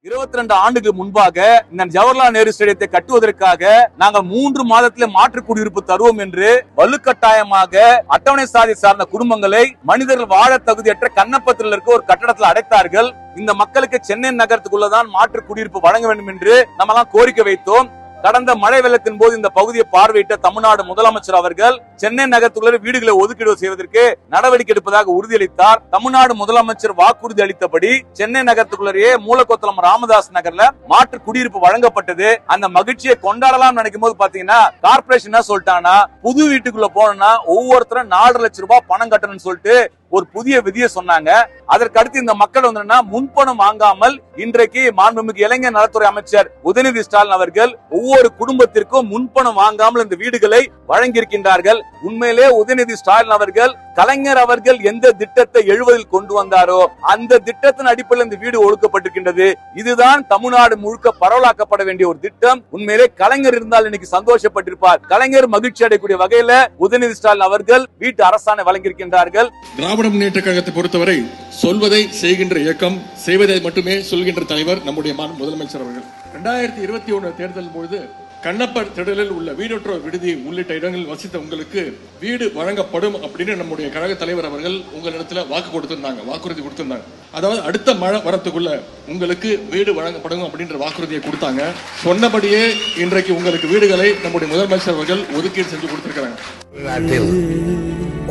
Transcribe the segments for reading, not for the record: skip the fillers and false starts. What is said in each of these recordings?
22 ஆண்டுகளுக்கு முன்பாக இந்த ஜவஹர்லால் நேரு ஸ்டேடியத்தை கட்டுவதற்காக நாங்கள் 3 மாதத்திலே மாற்று குடியிருப்பு தருவோம் என்று வலுக்கட்டாயமாக அட்டவணை சாதி சார்ந்த குடும்பங்களை மனிதர்கள் வாழ தகுதியற்ற கண்ணப்பத்தில் இருக்க ஒரு கட்டடத்தில் அடைத்தார்கள். இந்த மக்களுக்கு சென்னை நகரத்துக்குள்ளதான் மாற்று குடியிருப்பு வழங்க வேண்டும் என்று நம்மெல்லாம் கோரிக்கை வைத்தோம். கடந்த மழை வெள்ளத்தின் போது இந்த பகுதியை பார்வையிட்ட தமிழ்நாடு முதலமைச்சர் அவர்கள் சென்னை நகரத்துக்குள்ள வீடுகளை ஒதுக்கீடு செய்வதற்கு நடவடிக்கை எடுப்பதாக உறுதியளித்தார். தமிழ்நாடு முதலமைச்சர் வாக்குறுதி அளித்தபடி சென்னை நகரத்துக்குள்ளேயே மூலக்கோத்தலம் ராமதாஸ் நகர்ல மாற்று குடியிருப்பு வழங்கப்பட்டது. அந்த மகிழ்ச்சியை கொண்டாடலாம் நினைக்கும் போது பாத்தீங்கன்னா கார்பரேஷன் என்ன சொல்லிட்டாங்கன்னா, புது வீட்டுக்குள்ள போனா ஒவ்வொருத்தரும் 4 லட்சம் ரூபாய் பணம் கட்டணும்னு சொல்லிட்டு ஒரு புதிய விதியை சொன்னாங்க. அதற்கு அடுத்து இந்த மக்கள் வந்து முன்பணம் வாங்காமல் இன்றைக்கு மாண்புமிகு இளைஞர் நலத்துறை அமைச்சர் உதயநிதி ஸ்டாலின் அவர்கள் ஒவ்வொரு குடும்பத்திற்கும் முன்பணம் வாங்காமல் இந்த வீடுகளை வழங்கியிருக்கின்றார்கள். உண்மையிலே உதயநிதி ஸ்டாலின் அவர்கள் கலைஞர் அவர்கள் எந்த திட்டத்தை 70 கொண்டு வந்தாரோ அந்த திட்டத்தின் அடிப்படையில் இந்த வீடு ஒழுக்கப்பட்டிருக்கின்றது. இதுதான் தமிழ்நாடு முழுக்க பரவலாக்கப்பட வேண்டிய ஒரு திட்டம். உண்மையிலே கலைஞர் இருந்தால் இன்னைக்கு சந்தோஷப்பட்டிருப்பார். கலைஞர் மகிழ்ச்சி அடையக்கூடிய வகையில உதயநிதி ஸ்டாலின் அவர்கள் வீட்டு அரசாணை வழங்கியிருக்கின்றார்கள். திராவிட முன்னேற்ற கழகத்தை பொறுத்தவரை சொல்வதை செய்கின்ற இயக்கம், செய்வதை மட்டுமே சொல்கின்ற தலைவர் நம்முடைய முதலமைச்சர் அவர்கள். 2021 தேர்தல் பொழுது கண்ணப்பர் திடலில் உள்ள வீடற்றோர் விடுதி உள்ளிட்ட இடங்களில் வசித்த உங்களுக்கு வீடு வழங்கப்படும் அப்படின்னு நம்முடைய கழக தலைவர் அவர்கள் உங்களிடத்துல வாக்குறுதி கொடுத்திருந்தாங்க. அதாவது அடுத்த மழை வரத்துக்குள்ள உங்களுக்கு வீடு வழங்கப்படும் அப்படின்ற வாக்குறுதியை கொடுத்தாங்க. சொன்னபடியே இன்றைக்கு உங்களுக்கு வீடுகளை நம்முடைய முதலமைச்சர் அவர்கள் ஒதுக்கீடு செஞ்சு கொடுத்திருக்கிறாங்க. நாட்டில்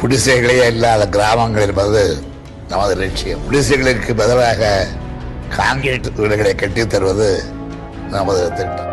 குடிசைகளே இல்லாத கிராமங்கள் என்பது நமது லட்சியம். குடிசைகளுக்கு பதிலாக கான்கிரீட் வீடுகளை கட்டித் தருவது நமது திட்டம்.